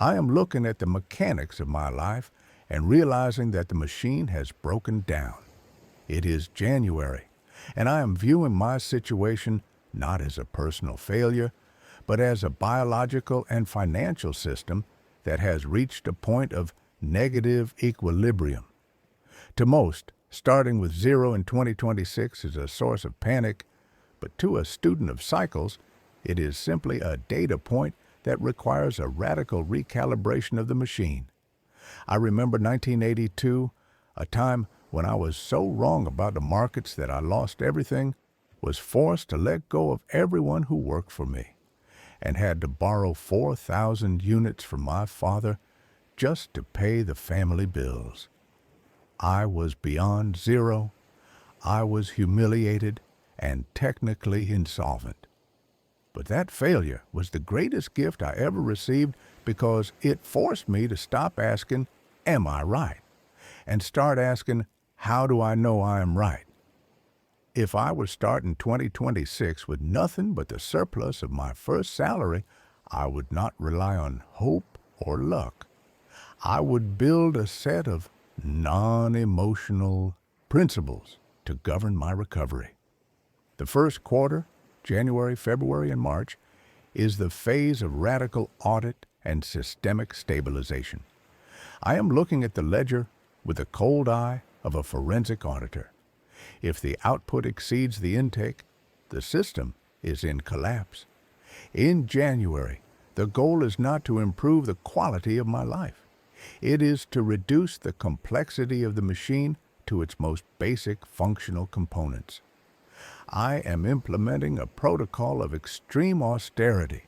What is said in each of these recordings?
I am looking at the mechanics of my life and realizing that the machine has broken down. It is January, and I am viewing my situation not as a personal failure, but as a biological and financial system that has reached a point of negative equilibrium. To most, starting with zero in 2026 is a source of panic, but to a student of cycles, it is simply a data point that requires a radical recalibration of the machine. I remember 1982, a time when I was so wrong about the markets that I lost everything, was forced to let go of everyone who worked for me, and had to borrow 4,000 units from my father just to pay the family bills. I was beyond zero, I was humiliated and technically insolvent. But that failure was the greatest gift I ever received because it forced me to stop asking, "Am I right?" and start asking, "How do I know I am right?" If I were starting 2026 with nothing but the surplus of my first salary, I would not rely on hope or luck. I would build a set of non-emotional principles to govern my recovery. The first quarter, January, February, and March, is the phase of radical audit and systemic stabilization. I am looking at the ledger with the cold eye of a forensic auditor. If the output exceeds the intake, the system is in collapse. In January, the goal is not to improve the quality of my life. It is to reduce the complexity of the machine to its most basic functional components. I am implementing a protocol of extreme austerity,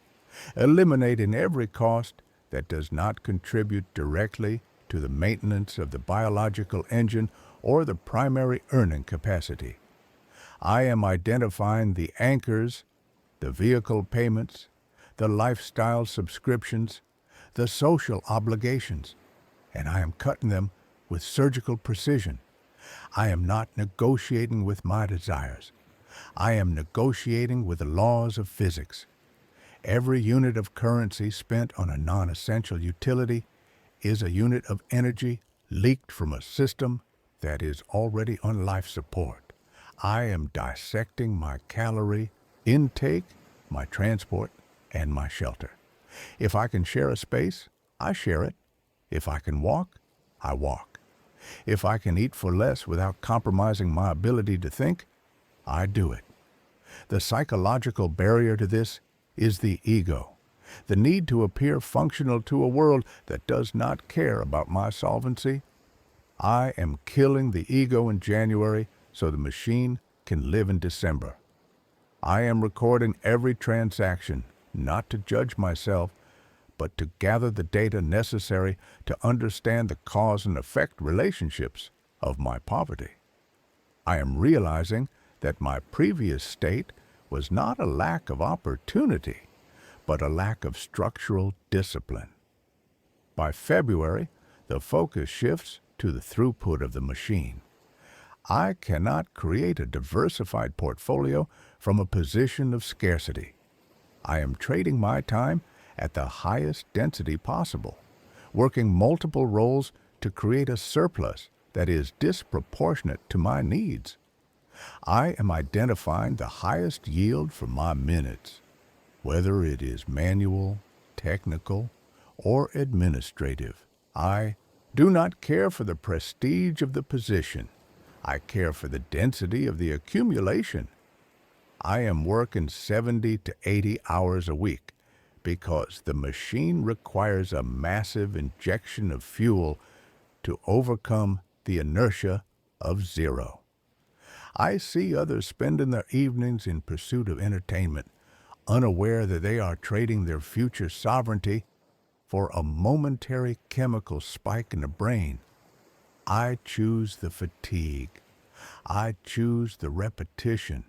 eliminating every cost that does not contribute directly to the maintenance of the biological engine or the primary earning capacity. I am identifying the anchors, the vehicle payments, the lifestyle subscriptions, the social obligations, and I am cutting them with surgical precision. I am not negotiating with my desires. I am negotiating with the laws of physics. Every unit of currency spent on a non-essential utility is a unit of energy leaked from a system that is already on life support. I am dissecting my calorie intake, my transport, and my shelter. If I can share a space, I share it. If I can walk, I walk. If I can eat for less without compromising my ability to think, I do it. The psychological barrier to this is the ego, the need to appear functional to a world that does not care about my solvency. I am killing the ego in January so the machine can live in December. I am recording every transaction, not to judge myself, but to gather the data necessary to understand the cause and effect relationships of my poverty. I am realizing that my previous state was not a lack of opportunity, but a lack of structural discipline. By February, the focus shifts to the throughput of the machine. I cannot create a diversified portfolio from a position of scarcity. I am trading my time at the highest density possible, working multiple roles to create a surplus that is disproportionate to my needs. I am identifying the highest yield for my minutes, whether it is manual, technical, or administrative. I do not care for the prestige of the position. I care for the density of the accumulation. I am working 70 to 80 hours a week because the machine requires a massive injection of fuel to overcome the inertia of zero. I see others spending their evenings in pursuit of entertainment, unaware that they are trading their future sovereignty for a momentary chemical spike in the brain. I choose the fatigue. I choose the repetition.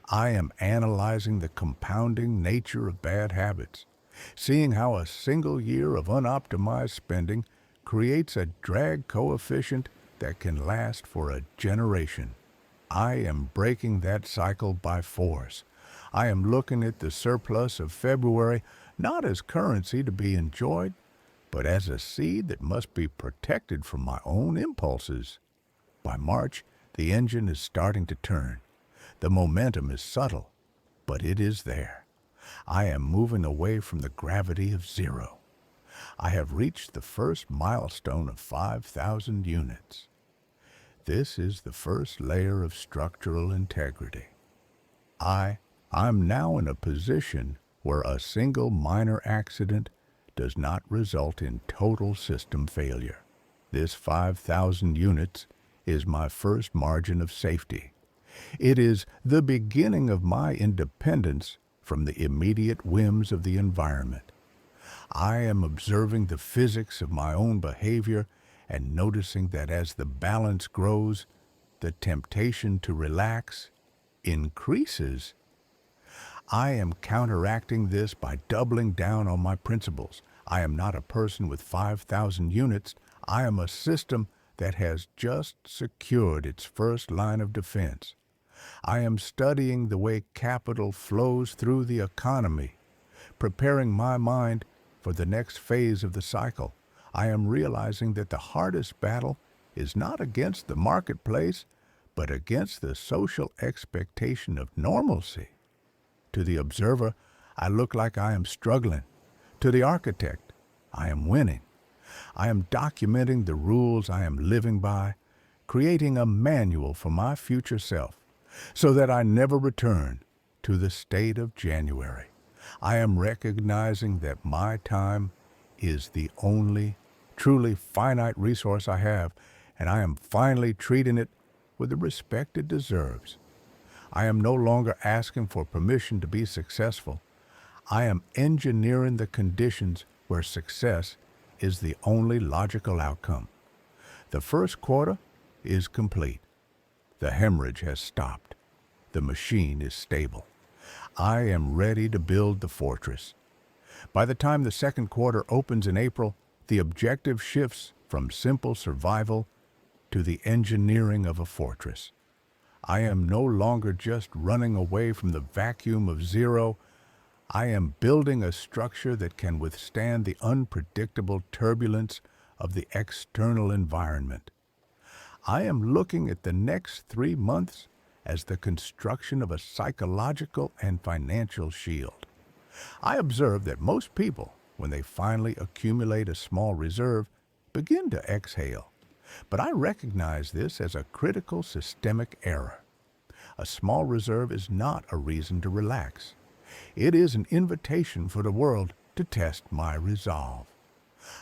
I am analyzing the compounding nature of bad habits, seeing how a single year of unoptimized spending creates a drag coefficient that can last for a generation. I am breaking that cycle by force. I am looking at the surplus of February not as currency to be enjoyed, but as a seed that must be protected from my own impulses. By March, the engine is starting to turn. The momentum is subtle, but it is there. I am moving away from the gravity of zero. I have reached the first milestone of 5,000 units. This is the first layer of structural integrity. I'm now in a position where a single minor accident does not result in total system failure. This 5,000 units is my first margin of safety. It is the beginning of my independence from the immediate whims of the environment. I am observing the physics of my own behavior and noticing that as the balance grows, the temptation to relax increases. I am counteracting this by doubling down on my principles. I am not a person with 5,000 units. I am a system that has just secured its first line of defense. I am studying the way capital flows through the economy, preparing my mind for the next phase of the cycle. I am realizing that the hardest battle is not against the marketplace, but against the social expectation of normalcy. To the observer, I look like I am struggling. To the architect, I am winning. I am documenting the rules I am living by, creating a manual for my future self, so that I never return to the state of January. I am recognizing that my time is the only truly finite resource I have, and I am finally treating it with the respect it deserves. I am no longer asking for permission to be successful. I am engineering the conditions where success is the only logical outcome. The first quarter is complete. The hemorrhage has stopped. The machine is stable. I am ready to build the fortress. By the time the second quarter opens in April, the objective shifts from simple survival to the engineering of a fortress. I am no longer just running away from the vacuum of zero. I am building a structure that can withstand the unpredictable turbulence of the external environment. I am looking at the next 3 months as the construction of a psychological and financial shield. I observe that most people, when they finally accumulate a small reserve, begin to exhale. But I recognize this as a critical systemic error. A small reserve is not a reason to relax. It is an invitation for the world to test my resolve.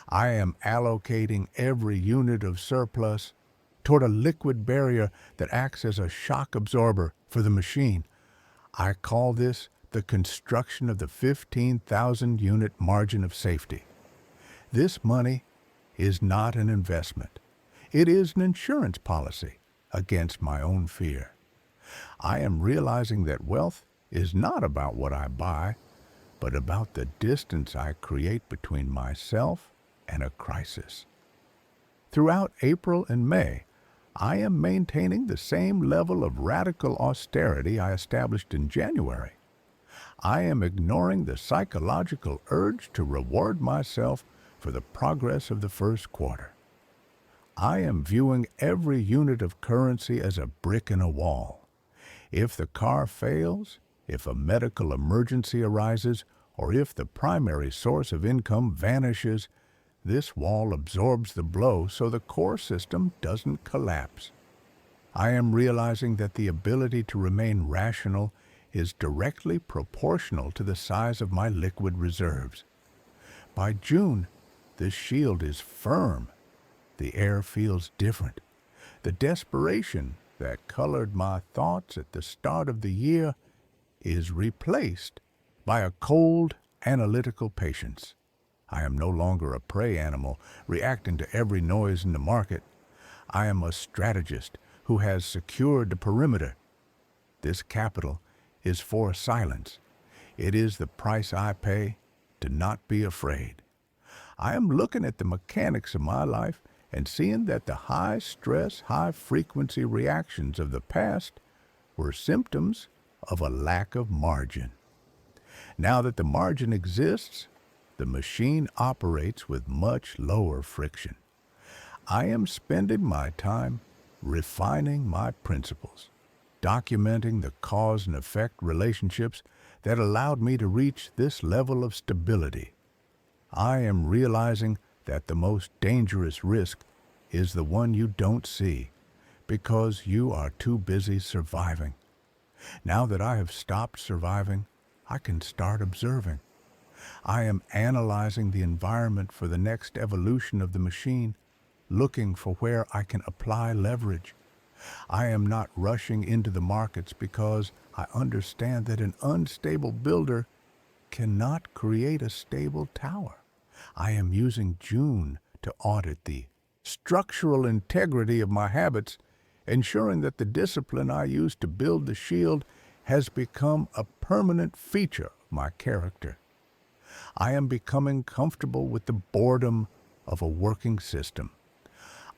I am allocating every unit of surplus toward a liquid barrier that acts as a shock absorber for the machine. I call this the construction of the 15,000 unit margin of safety. This money is not an investment. It is an insurance policy against my own fear. I am realizing that wealth is not about what I buy, but about the distance I create between myself and a crisis. Throughout April and May, I am maintaining the same level of radical austerity I established in January. I am ignoring the psychological urge to reward myself for the progress of the first quarter. I am viewing every unit of currency as a brick in a wall. If the car fails, if a medical emergency arises, or if the primary source of income vanishes, this wall absorbs the blow so the core system doesn't collapse. I am realizing that the ability to remain rational is directly proportional to the size of my liquid reserves. By June, this shield is firm. The air feels different. The desperation that colored my thoughts at the start of the year is replaced by a cold, analytical patience. I am no longer a prey animal reacting to every noise in the market. I am a strategist who has secured the perimeter. This capital is for silence. It is the price I pay to not be afraid. I am looking at the mechanics of my life and seeing that the high-stress, high-frequency reactions of the past were symptoms of a lack of margin. Now that the margin exists, the machine operates with much lower friction. I am spending my time refining my principles, documenting the cause and effect relationships that allowed me to reach this level of stability. I am realizing that the most dangerous risk is the one you don't see because you are too busy surviving. Now that I have stopped surviving, I can start observing. I am analyzing the environment for the next evolution of the machine, looking for where I can apply leverage. I am not rushing into the markets because I understand that an unstable builder cannot create a stable tower. I am using June to audit the structural integrity of my habits, ensuring that the discipline I use to build the shield has become a permanent feature of my character. I am becoming comfortable with the boredom of a working system.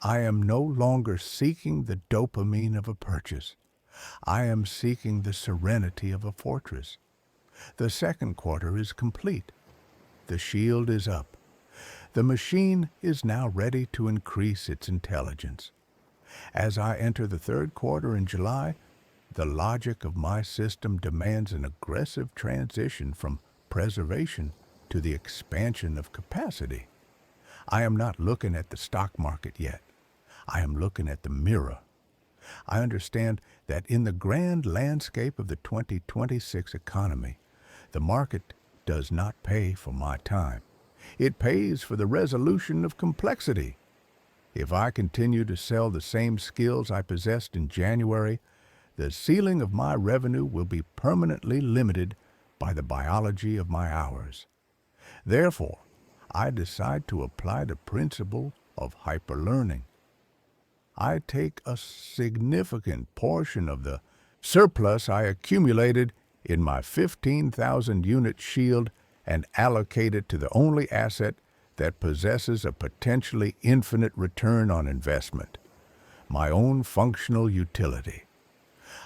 I am no longer seeking the dopamine of a purchase. I am seeking the serenity of a fortress. The second quarter is complete. The shield is up. The machine is now ready to increase its intelligence. As I enter the third quarter in July, the logic of my system demands an aggressive transition from preservation to the expansion of capacity. I am not looking at the stock market yet. I am looking at the mirror. I understand that in the grand landscape of the 2026 economy, the market does not pay for my time. It pays for the resolution of complexity. If I continue to sell the same skills I possessed in January, the ceiling of my revenue will be permanently limited by the biology of my hours. Therefore, I decide to apply the principle of hyperlearning. I take a significant portion of the surplus I accumulated in my 15,000 unit shield and allocate it to the only asset that possesses a potentially infinite return on investment, my own functional utility.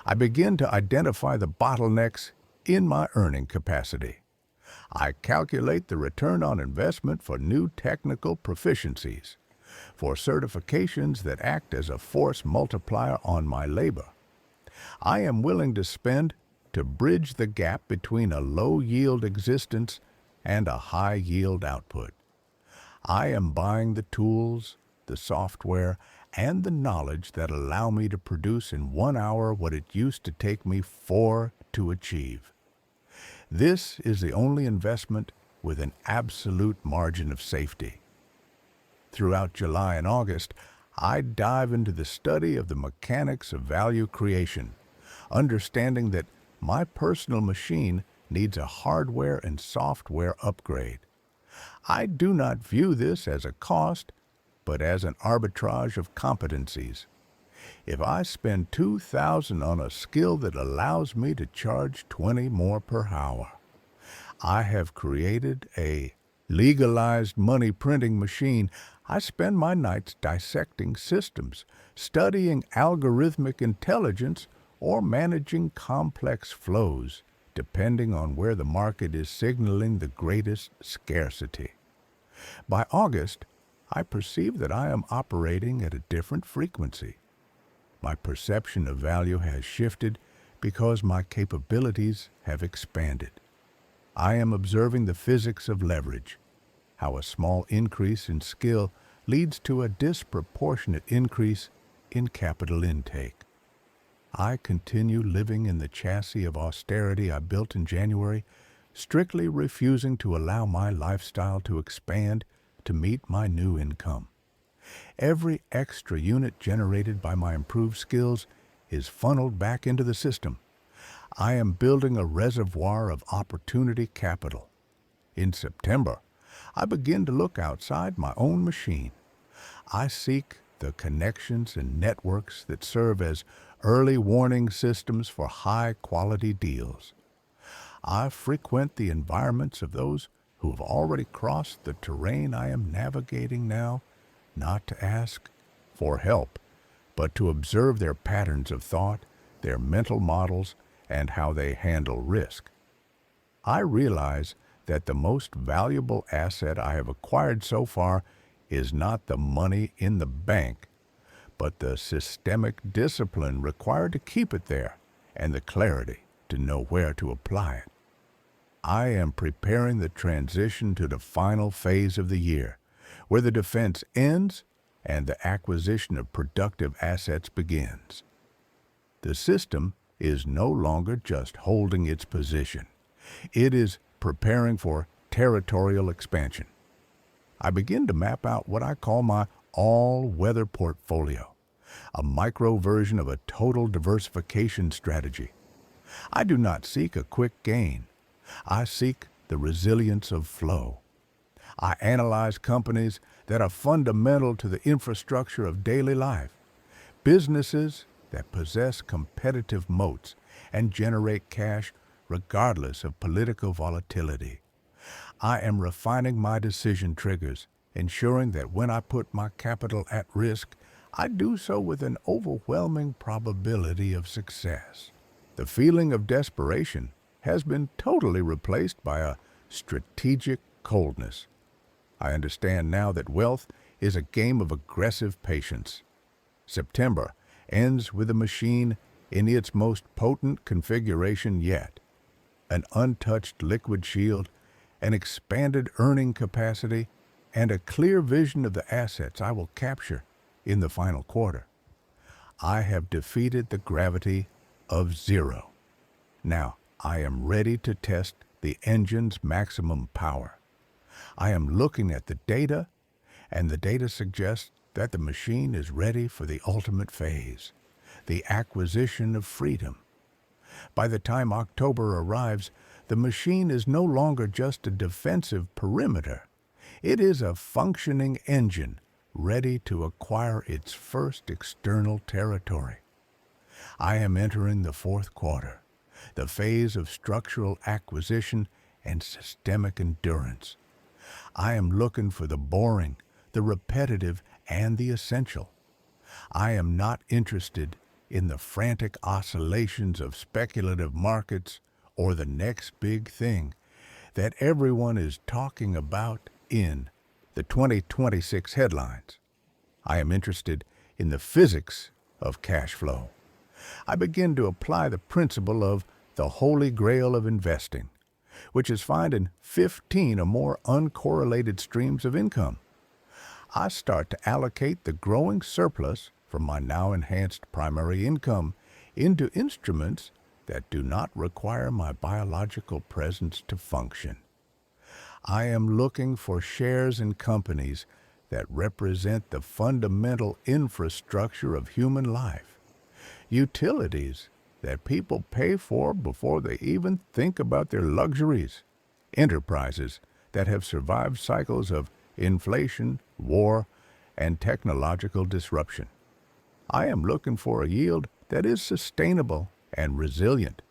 I begin to identify the bottlenecks in my earning capacity. I calculate the return on investment for new technical proficiencies, for certifications that act as a force multiplier on my labor. I am willing to spend to bridge the gap between a low-yield existence and a high-yield output. I am buying the tools, the software, and the knowledge that allow me to produce in 1 hour what it used to take me 4 to achieve. This is the only investment with an absolute margin of safety. Throughout July and August, I dive into the study of the mechanics of value creation, understanding that my personal machine needs a hardware and software upgrade. I do not view this as a cost, but as an arbitrage of competencies. If I spend $2,000 on a skill that allows me to charge 20 more per hour, I have created a legalized money printing machine. I spend my nights dissecting systems, studying algorithmic intelligence, or managing complex flows, depending on where the market is signaling the greatest scarcity. By August, I perceive that I am operating at a different frequency. My perception of value has shifted because my capabilities have expanded. I am observing the physics of leverage, how a small increase in skill leads to a disproportionate increase in capital intake. I continue living in the chassis of austerity I built in January, strictly refusing to allow my lifestyle to expand to meet my new income. Every extra unit generated by my improved skills is funneled back into the system. I am building a reservoir of opportunity capital. In September, I begin to look outside my own machine. I seek the connections and networks that serve as early warning systems for high-quality deals. I frequent the environments of those who have already crossed the terrain I am navigating now, not to ask for help, but to observe their patterns of thought, their mental models, and how they handle risk. I realize that the most valuable asset I have acquired so far is not the money in the bank, but the systemic discipline required to keep it there and the clarity to know where to apply it. I am preparing the transition to the final phase of the year, where the defense ends and the acquisition of productive assets begins. The system is no longer just holding its position. It is preparing for territorial expansion. I begin to map out what I call my all-weather portfolio, a micro version of a total diversification strategy. I do not seek a quick gain. I seek the resilience of flow. I analyze companies that are fundamental to the infrastructure of daily life, businesses that possess competitive moats and generate cash regardless of political volatility. I am refining my decision triggers, ensuring that when I put my capital at risk, I do so with an overwhelming probability of success. The feeling of desperation has been totally replaced by a strategic coldness. I understand now that wealth is a game of aggressive patience. September ends with the machine in its most potent configuration yet. An untouched liquid shield, an expanded earning capacity, and a clear vision of the assets I will capture in the final quarter. I have defeated the gravity of zero. Now, I am ready to test the engine's maximum power. I am looking at the data, and the data suggests that the machine is ready for the ultimate phase, the acquisition of freedom. By the time October arrives, the machine is no longer just a defensive perimeter. It is a functioning engine ready to acquire its first external territory. I am entering the fourth quarter, the phase of structural acquisition and systemic endurance. I am looking for the boring, the repetitive, and the essential. I am not interested in the frantic oscillations of speculative markets or the next big thing that everyone is talking about in the 2026 headlines. I am interested in the physics of cash flow. I begin to apply the principle of the holy grail of investing, which is finding 15 or more uncorrelated streams of income. I start to allocate the growing surplus from my now enhanced primary income into instruments that do not require my biological presence to function. I am looking for shares in companies that represent the fundamental infrastructure of human life, utilities that people pay for before they even think about their luxuries, enterprises that have survived cycles of inflation, war, and technological disruption. I am looking for a yield that is sustainable and resilient.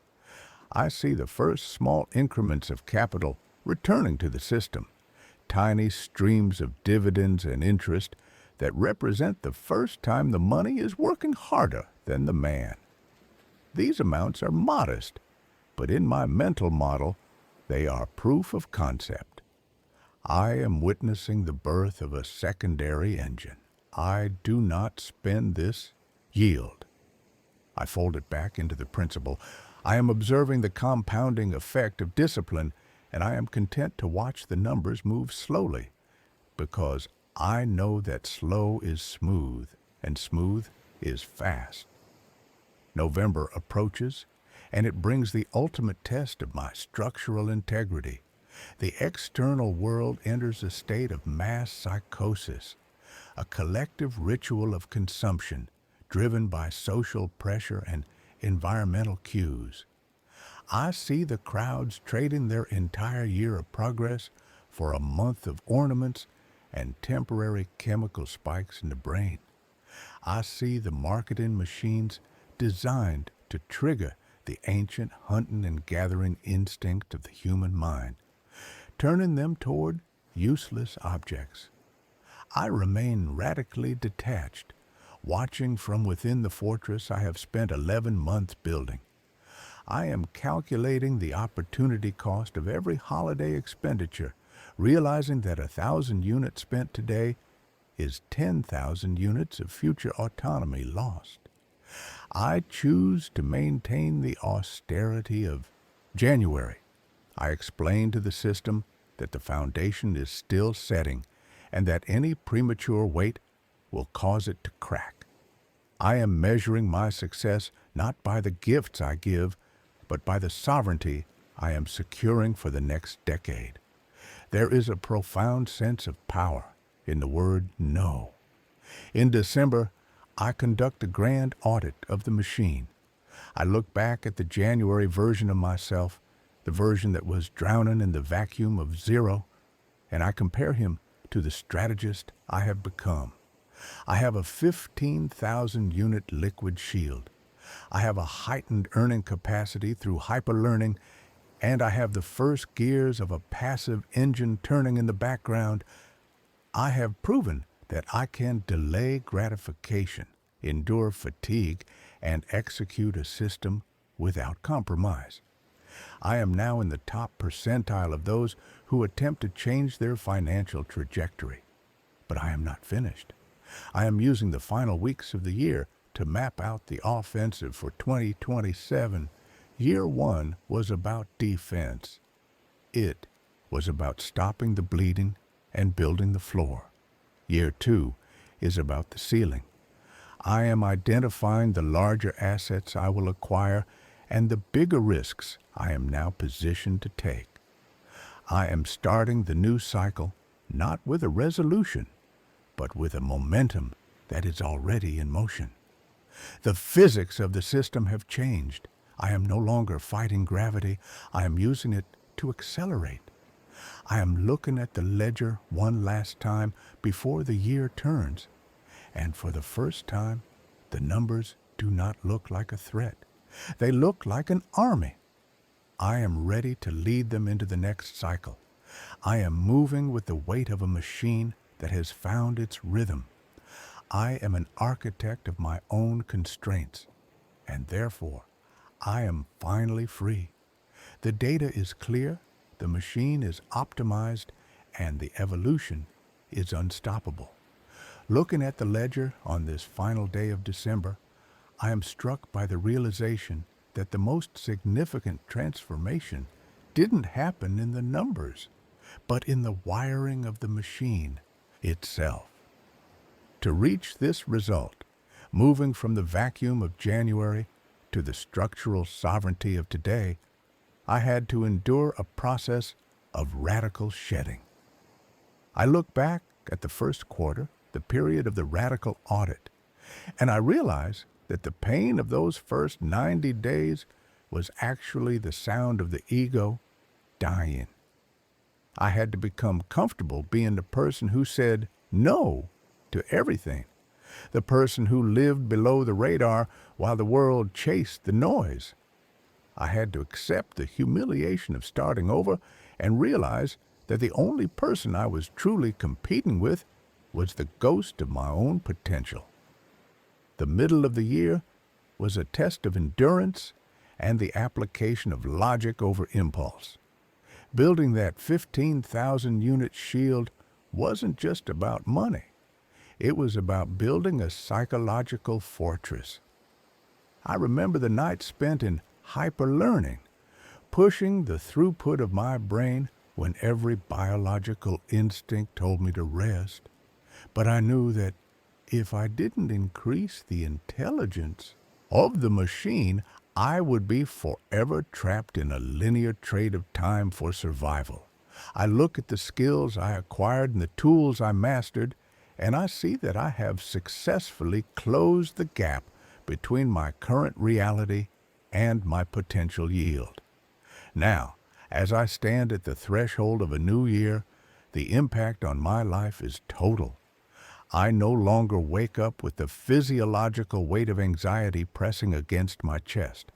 I see the first small increments of capital returning to the system, tiny streams of dividends and interest that represent the first time the money is working harder than the man. These amounts are modest, but in my mental model, they are proof of concept. I am witnessing the birth of a secondary engine. I do not spend this yield. I fold it back into the principle. I am observing the compounding effect of discipline, and I am content to watch the numbers move slowly, because I know that slow is smooth, and smooth is fast. November approaches, and it brings the ultimate test of my structural integrity. The external world enters a state of mass psychosis, a collective ritual of consumption driven by social pressure and environmental cues. I see the crowds trading their entire year of progress for a month of ornaments and temporary chemical spikes in the brain. I see the marketing machines designed to trigger the ancient hunting and gathering instinct of the human mind, turning them toward useless objects. I remain radically detached, watching from within the fortress I have spent 11 months building. I am calculating the opportunity cost of every holiday expenditure, realizing that 1,000 units spent today is 10,000 units of future autonomy lost. I choose to maintain the austerity of January. I explain to the system that the foundation is still setting and that any premature weight will cause it to crack. I am measuring my success not by the gifts I give, but by the sovereignty I am securing for the next decade. There is a profound sense of power in the word no. In December, I conduct a grand audit of the machine. I look back at the January version of myself, the version that was drowning in the vacuum of zero, and I compare him to the strategist I have become. I have a 15,000 unit liquid shield. I have a heightened earning capacity through hyperlearning, and I have the first gears of a passive engine turning in the background. I have proven that I can delay gratification, endure fatigue, and execute a system without compromise. I am now in the top percentile of those who attempt to change their financial trajectory. But I am not finished. I am using the final weeks of the year to map out the offensive for 2027. Year one was about defense. It was about stopping the bleeding and building the floor. Year two is about the ceiling. I am identifying the larger assets I will acquire and the bigger risks I am now positioned to take. I am starting the new cycle not with a resolution, but with a momentum that is already in motion. The physics of the system have changed. I am no longer fighting gravity. I am using it to accelerate. I am looking at the ledger one last time before the year turns, and for the first time, the numbers do not look like a threat. They look like an army. I am ready to lead them into the next cycle. I am moving with the weight of a machine that has found its rhythm. I am an architect of my own constraints, and therefore, I am finally free. The data is clear, the machine is optimized, and the evolution is unstoppable. Looking at the ledger on this final day of December, I am struck by the realization that the most significant transformation didn't happen in the numbers, but in the wiring of the machine itself. To reach this result, moving from the vacuum of January to the structural sovereignty of today, I had to endure a process of radical shedding. I look back at the first quarter, the period of the radical audit, and I realize that the pain of those first 90 days was actually the sound of the ego dying. I had to become comfortable being the person who said no to everything, the person who lived below the radar while the world chased the noise. I had to accept the humiliation of starting over and realize that the only person I was truly competing with was the ghost of my own potential. The middle of the year was a test of endurance and the application of logic over impulse. Building that 15,000 unit shield wasn't just about money. It was about building a psychological fortress. I remember the nights spent in hyperlearning, pushing the throughput of my brain when every biological instinct told me to rest. But I knew that if I didn't increase the intelligence of the machine, I would be forever trapped in a linear trade of time for survival. I look at the skills I acquired and the tools I mastered, and I see that I have successfully closed the gap between my current reality and my potential yield. Now, as I stand at the threshold of a new year, the impact on my life is total. I no longer wake up with the physiological weight of anxiety pressing against my chest.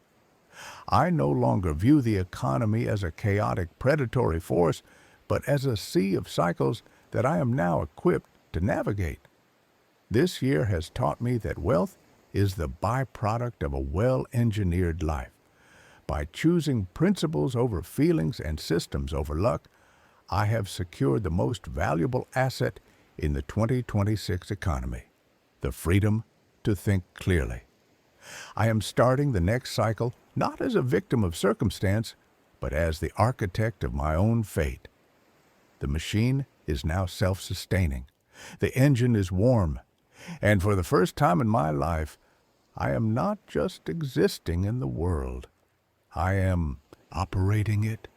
I no longer view the economy as a chaotic predatory force, but as a sea of cycles that I am now equipped to navigate. This year has taught me that wealth is the byproduct of a well-engineered life, By choosing principles over feelings and systems over luck, I have secured the most valuable asset in the 2026 economy, the freedom to think clearly. I am starting the next cycle not as a victim of circumstance, but as the architect of my own fate. The machine is now self-sustaining. The engine is warm. And for the first time in my life, I am not just existing in the world. I am operating it